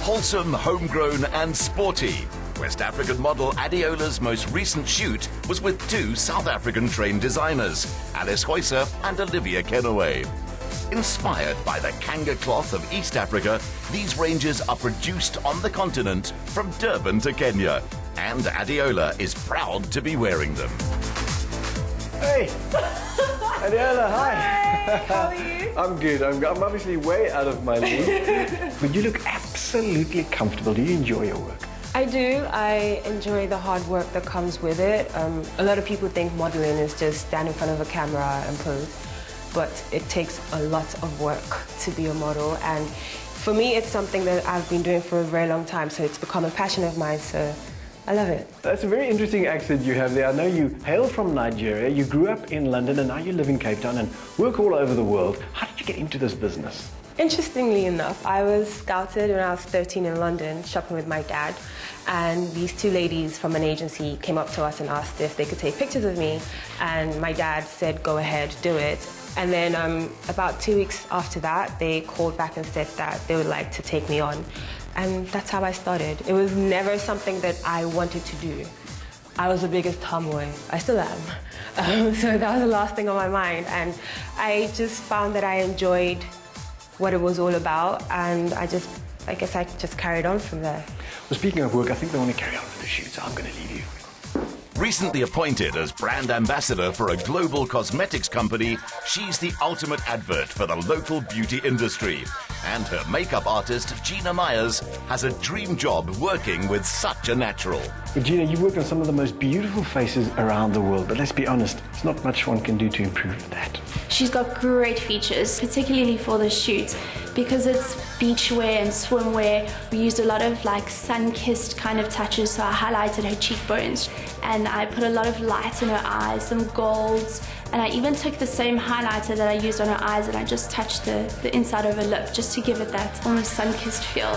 Wholesome, homegrown and sporty. West African model Adeola's most recent shoot was with two South African-trained designers, Alice Hoyser and Olivia Kenaway. Inspired by the kanga cloth of East Africa, these ranges are produced on the continent from Durban to Kenya, and Adeola is proud to be wearing them. Hey! Adeola, hi! Hi, how are you? I'm good. I'm obviously way out of my league. But you look absolutely comfortable. Do you enjoy your work? I do. I enjoy the hard work that comes with it. A lot of people think modeling is just stand in front of a camera and pose, but it takes a lot of work to be a model. And for me, it's something that I've been doing for a very long time, so it's become a passion of mine, so I love it. That's a very interesting accent you have there. I know you hail from Nigeria, you grew up in London, and now you live in Cape Town and work all over the world. How did you get into this business? Interestingly enough, I was scouted when I was 13 in London, shopping with my dad, and these two ladies from an agency came up to us and asked if they could take pictures of me, and my dad said, go ahead, do it. And then about 2 weeks after that, they called back and said that they would like to take me on. And that's how I started. It was never something that I wanted to do. I was the biggest tomboy. I still am. So that was the last thing on my mind. And I just found that I enjoyed what it was all about, and I guess I just carried on from there. Well, speaking of work, I think they want to carry on with the shoot, so I'm going to leave you. Recently appointed as brand ambassador for a global cosmetics company, she's the ultimate advert for the local beauty industry. And her makeup artist, Gina Myers, has a dream job working with such a natural. But Gina, you've worked on some of the most beautiful faces around the world, but let's be honest, there's not much one can do to improve that. She's got great features, particularly for the shoot. Because it's beachwear and swimwear, we used a lot of like sun-kissed kind of touches, so I highlighted her cheekbones and I put a lot of light in her eyes, some golds, and I even took the same highlighter that I used on her eyes and I just touched the inside of her lip just to give it that almost sun-kissed feel.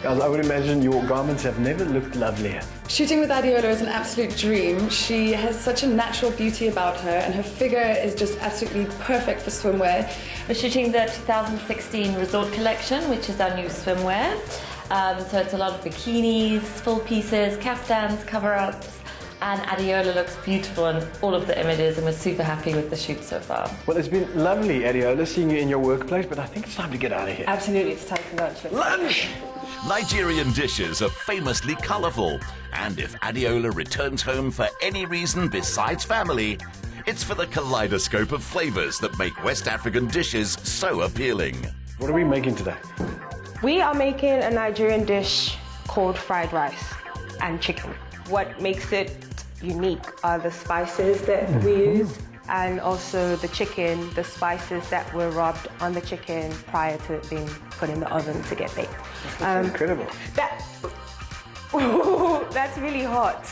Guys, I would imagine your garments have never looked lovelier. Shooting with Adeola is an absolute dream. She has such a natural beauty about her and her figure is just absolutely perfect for swimwear. We're shooting the 2016 Resort Collection, which is our new swimwear. So it's a lot of bikinis, full pieces, kaftans, cover-ups, and Adeola looks beautiful in all of the images, and we're super happy with the shoot so far. Well, it's been lovely, Adeola, seeing you in your workplace, but I think it's time to get out of here. Absolutely, it's time for lunch. Lunch! Nigerian dishes are famously colourful, and if Adeola returns home for any reason besides family, it's for the kaleidoscope of flavours that make West African dishes so appealing. What are we making today? We are making a Nigerian dish called fried rice and chicken. What makes it unique are the spices that we use, and also the chicken, the spices that were rubbed on the chicken prior to it being put in the oven to get baked. That's incredible. That's really hot.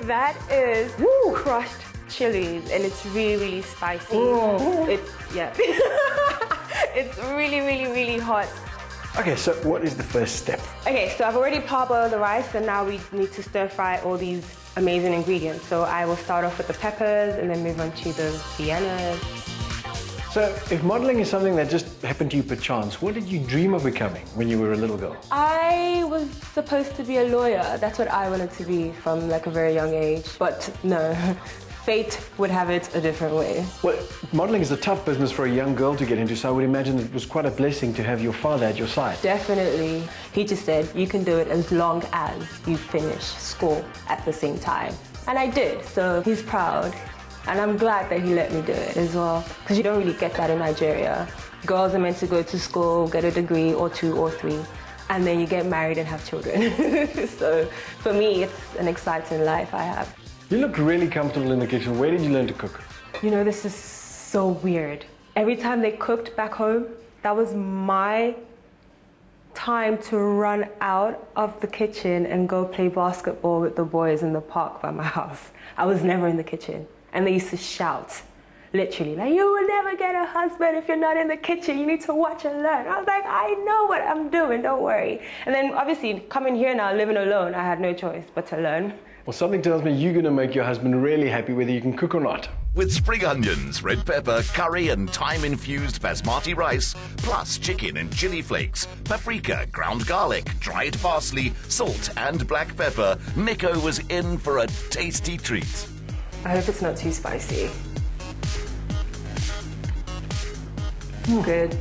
That is crushed chilies, and it's really, really spicy. It's really, really, really hot. Okay, so what is the first step? Okay, so I've already parboiled the rice, and now we need to stir fry all these amazing ingredients. So I will start off with the peppers and then move on to the viennas. So if modeling is something that just happened to you per chance, what did you dream of becoming when you were a little girl? I was supposed to be a lawyer. That's what I wanted to be from like a very young age. But no, fate would have it a different way. Well, modeling is a tough business for a young girl to get into, so I would imagine it was quite a blessing to have your father at your side. Definitely. He just said, you can do it as long as you finish school at the same time. And I did, so he's proud. And I'm glad that he let me do it as well, because you don't really get that in Nigeria. Girls are meant to go to school, get a degree or 2 or 3, and then you get married and have children. So for me, it's an exciting life I have. You look really comfortable in the kitchen. Where did you learn to cook? You know, this is so weird. Every time they cooked back home, that was my time to run out of the kitchen and go play basketball with the boys in the park by my house. I was never in the kitchen. And they used to shout, literally, like, you will never get a husband if you're not in the kitchen. You need to watch and learn. I was like, I know what I'm doing, don't worry. And then obviously coming here now, living alone, I had no choice but to learn. Well, something tells me you're going to make your husband really happy whether you can cook or not. with spring onions, red pepper, curry and thyme-infused basmati rice, plus chicken and chili flakes, paprika, ground garlic, dried parsley, salt and black pepper. Nico was in for a tasty treat. I hope it's not too spicy. Good.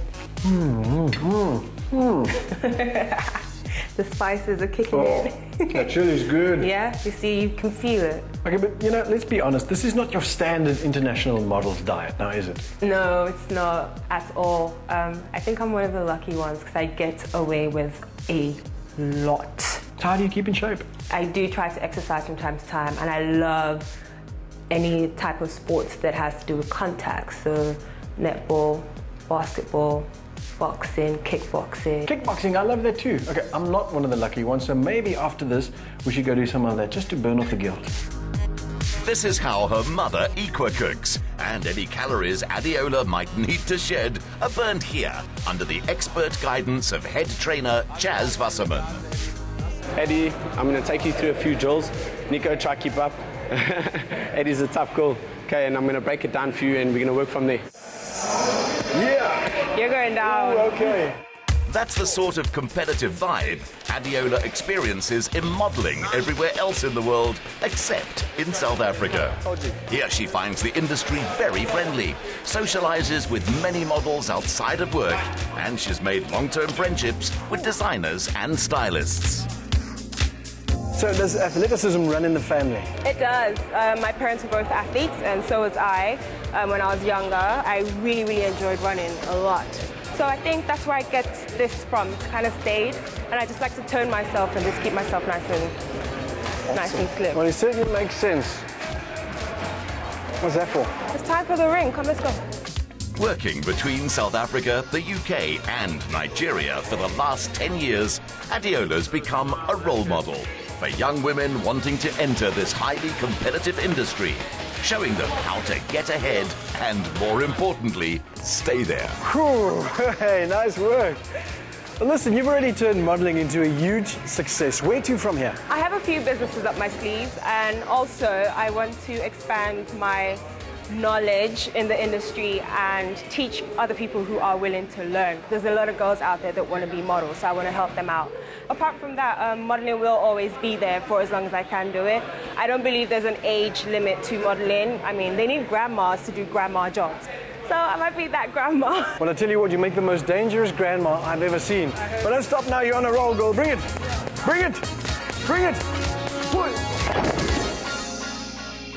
The spices are kicking in. That chili's good. Yeah, you see, you can feel it. Okay, but you know, let's be honest, this is not your standard international model's diet now, is it? No, it's not at all. I think I'm one of the lucky ones because I get away with a lot. How do you keep in shape? I do try to exercise from time to time, and I love any type of sports that has to do with contact. So netball, basketball, boxing, kickboxing. Kickboxing, I love that too. Okay, I'm not one of the lucky ones, so maybe after this we should go do some of that just to burn off the guilt. This is how her mother Equa cooks, and any calories Adeola might need to shed are burnt here under the expert guidance of head trainer Chaz Wasserman. Eddie, I'm going to take you through a few drills. Nico, try keep up. Eddie's a tough goal. Okay, and I'm going to break it down for you and we're going to work from there. Yeah! You're going down. Ooh, okay. That's the sort of competitive vibe Adeola experiences in modelling everywhere else in the world except in South Africa. Here she finds the industry very friendly, socialises with many models outside of work, and she's made long-term friendships with designers and stylists. So does athleticism run in the family? It does. My parents were both athletes, and so was I. When I was younger, I really enjoyed running a lot. So I think that's where I get this from. It's kind of stayed, and I just like to tone myself and just keep myself nice and slim. Well, it certainly makes sense. What's that for? It's time for the ring. Come, let's go. Working between South Africa, the UK and Nigeria for the last 10 years, Adeola's become a role model for young women wanting to enter this highly competitive industry, showing them how to get ahead and, more importantly, stay there. Whew, hey, nice work. Well, listen, you've already turned modeling into a huge success. Where to from here? I have a few businesses up my sleeves, and also I want to expand my knowledge in the industry and teach other people who are willing to learn. There's a lot of girls out there that want to be models, so I want to help them out. Apart from that, modeling will always be there for as long as I can do it. I don't believe there's an age limit to modeling. I mean, they need grandmas to do grandma jobs. So I might be that grandma. Well, I tell you what, you make the most dangerous grandma I've ever seen. But don't stop now, you're on a roll, girl. Bring it! Bring it! Bring it!